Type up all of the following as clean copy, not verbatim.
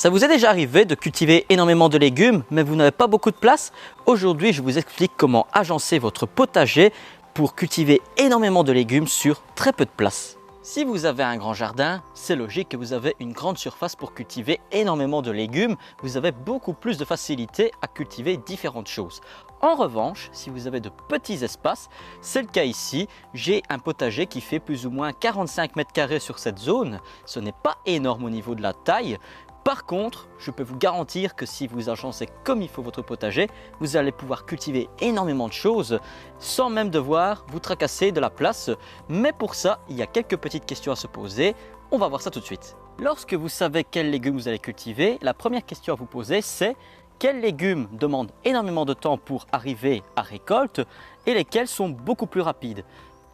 Ça vous est déjà arrivé de cultiver énormément de légumes mais vous n'avez pas beaucoup de place? Aujourd'hui, je vous explique comment agencer votre potager pour cultiver énormément de légumes sur très peu de place. Si vous avez un grand jardin, c'est logique que vous avez une grande surface pour cultiver énormément de légumes. Vous avez beaucoup plus de facilité à cultiver différentes choses. En revanche, si vous avez de petits espaces, c'est le cas ici. J'ai un potager qui fait plus ou moins 45 mètres carrés sur cette zone. Ce n'est pas énorme au niveau de la taille. Par contre, je peux vous garantir que si vous agencez comme il faut votre potager, vous allez pouvoir cultiver énormément de choses sans même devoir vous tracasser de la place. Mais pour ça, il y a quelques petites questions à se poser. On va voir ça tout de suite. Lorsque vous savez quels légumes vous allez cultiver, la première question à vous poser, c'est quels légumes demandent énormément de temps pour arriver à récolte et lesquels sont beaucoup plus rapides.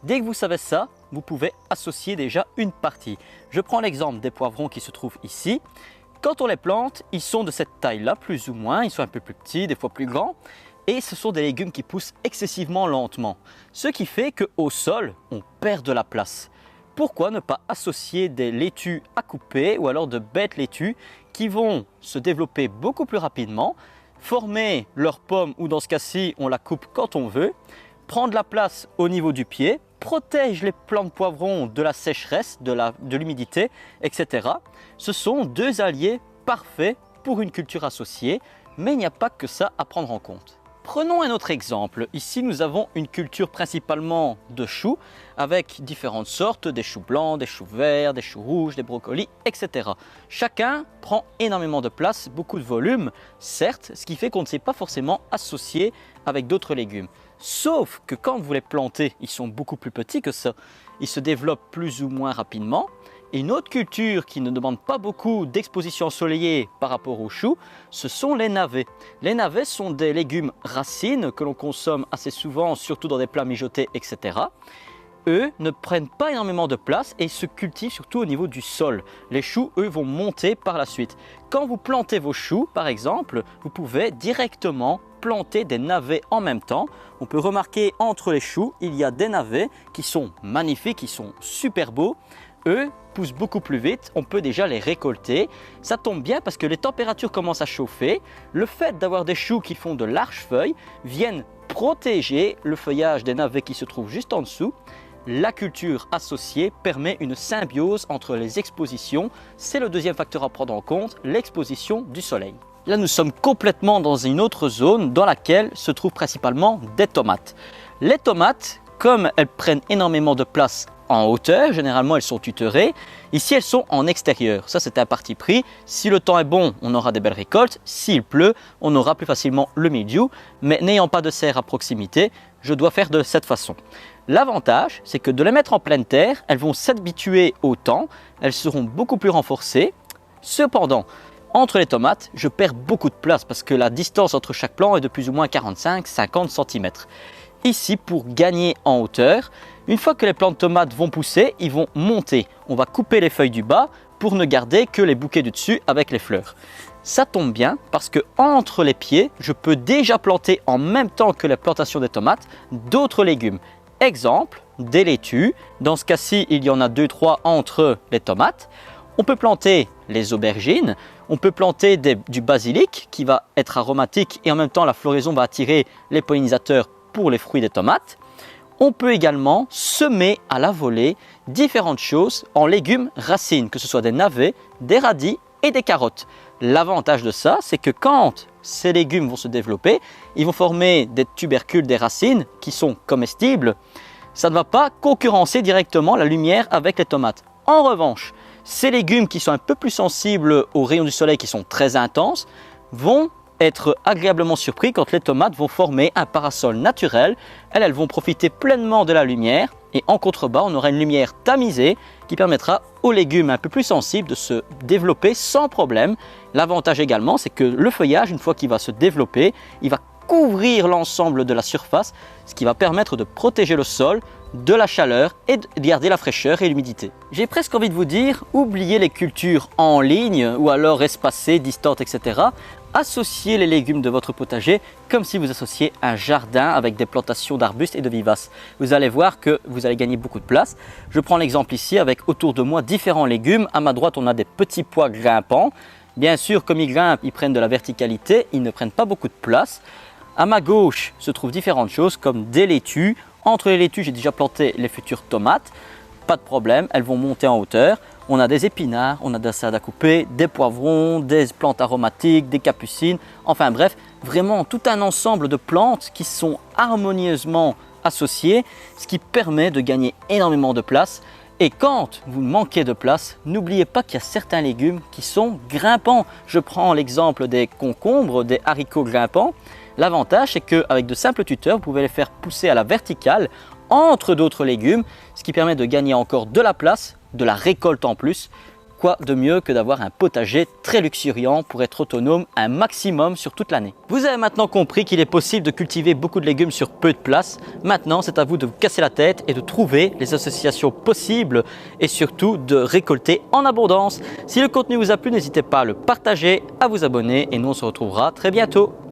Dès que vous savez ça, vous pouvez associer déjà une partie. Je prends l'exemple des poivrons qui se trouvent ici. Quand on les plante, ils sont de cette taille-là, plus ou moins. Ils sont un peu plus petits, des fois plus grands. Et ce sont des légumes qui poussent excessivement lentement. Ce qui fait qu'au sol, on perd de la place. Pourquoi ne pas associer des laitues à couper ou alors de bêtes laitues qui vont se développer beaucoup plus rapidement, former leurs pommes ou dans ce cas-ci, on la coupe quand on veut, prendre la place au niveau du pied, protège les plants de poivrons de la sécheresse, de l'humidité, etc. Ce sont deux alliés parfaits pour une culture associée, mais il n'y a pas que ça à prendre en compte. Prenons un autre exemple. Ici, nous avons une culture principalement de choux avec différentes sortes, des choux blancs, des choux verts, des choux rouges, des brocolis, etc. Chacun prend énormément de place, beaucoup de volume, certes, ce qui fait qu'on ne sait pas forcément associer avec d'autres légumes. Sauf que quand vous les plantez, ils sont beaucoup plus petits que ça. Ils se développent plus ou moins rapidement. Et une autre culture qui ne demande pas beaucoup d'exposition ensoleillée par rapport aux choux, ce sont les navets. Les navets sont des légumes racines que l'on consomme assez souvent, surtout dans des plats mijotés, etc. Eux ne prennent pas énormément de place et se cultivent surtout au niveau du sol. Les choux, eux, vont monter par la suite. Quand vous plantez vos choux, par exemple, vous pouvez directement planter des navets en même temps. On peut remarquer entre les choux, il y a des navets qui sont magnifiques, qui sont super beaux. Eux poussent beaucoup plus vite, on peut déjà les récolter. Ça tombe bien parce que les températures commencent à chauffer. Le fait d'avoir des choux qui font de larges feuilles viennent protéger le feuillage des navets qui se trouvent juste en dessous. La culture associée permet une symbiose entre les expositions. C'est le deuxième facteur à prendre en compte, l'exposition du soleil. Là, nous sommes complètement dans une autre zone dans laquelle se trouvent principalement des tomates. Les tomates, comme elles prennent énormément de place en hauteur, généralement elles sont tutorées. Ici elles sont en extérieur, ça c'est un parti pris. Si le temps est bon, on aura des belles récoltes. S'il pleut, on aura plus facilement le mildiou. Mais n'ayant pas de serre à proximité, je dois faire de cette façon. L'avantage, c'est que de les mettre en pleine terre, elles vont s'habituer au temps, elles seront beaucoup plus renforcées. Cependant, entre les tomates, je perds beaucoup de place parce que la distance entre chaque plant est de plus ou moins 45-50 cm. Ici, pour gagner en hauteur, une fois que les plants de tomates vont pousser, ils vont monter. On va couper les feuilles du bas pour ne garder que les bouquets du dessus avec les fleurs. Ça tombe bien parce que entre les pieds, je peux déjà planter en même temps que la plantation des tomates d'autres légumes. Exemple, des laitues. Dans ce cas-ci, il y en a 2-3 entre les tomates. On peut planter les aubergines. On peut planter du basilic qui va être aromatique et en même temps la floraison va attirer les pollinisateurs pour les fruits des tomates. On peut également semer à la volée différentes choses en légumes racines, que ce soit des navets, des radis et des carottes. L'avantage de ça, c'est que quand ces légumes vont se développer, ils vont former des tubercules, des racines qui sont comestibles. Ça ne va pas concurrencer directement la lumière avec les tomates. En revanche, ces légumes qui sont un peu plus sensibles aux rayons du soleil, qui sont très intenses, vont être agréablement surpris quand les tomates vont former un parasol naturel. Elles vont profiter pleinement de la lumière et en contrebas, on aura une lumière tamisée qui permettra aux légumes un peu plus sensibles de se développer sans problème. L'avantage également, c'est que le feuillage, une fois qu'il va se développer, il va couvrir l'ensemble de la surface, ce qui va permettre de protéger le sol de la chaleur et de garder la fraîcheur et l'humidité. J'ai presque envie de vous dire, oubliez les cultures en ligne ou alors espacées, distantes, etc. Associez les légumes de votre potager comme si vous associez un jardin avec des plantations d'arbustes et de vivaces. Vous allez voir que vous allez gagner beaucoup de place. Je prends l'exemple ici avec autour de moi différents légumes. À ma droite, on a des petits pois grimpants. Bien sûr, comme ils grimpent, ils prennent de la verticalité, ils ne prennent pas beaucoup de place. À ma gauche se trouvent différentes choses comme des laitues. Entre les laitues, j'ai déjà planté les futures tomates. Pas de problème, elles vont monter en hauteur. On a des épinards, on a des salades à couper, des poivrons, des plantes aromatiques, des capucines. Enfin bref, vraiment tout un ensemble de plantes qui sont harmonieusement associées, ce qui permet de gagner énormément de place. Et quand vous manquez de place, n'oubliez pas qu'il y a certains légumes qui sont grimpants. Je prends l'exemple des concombres, des haricots grimpants. L'avantage, c'est qu'avec de simples tuteurs, vous pouvez les faire pousser à la verticale entre d'autres légumes, ce qui permet de gagner encore de la place, de la récolte en plus. Quoi de mieux que d'avoir un potager très luxuriant pour être autonome un maximum sur toute l'année. Vous avez maintenant compris qu'il est possible de cultiver beaucoup de légumes sur peu de place. Maintenant, c'est à vous de vous casser la tête et de trouver les associations possibles et surtout de récolter en abondance. Si le contenu vous a plu, n'hésitez pas à le partager, à vous abonner et nous on se retrouvera très bientôt.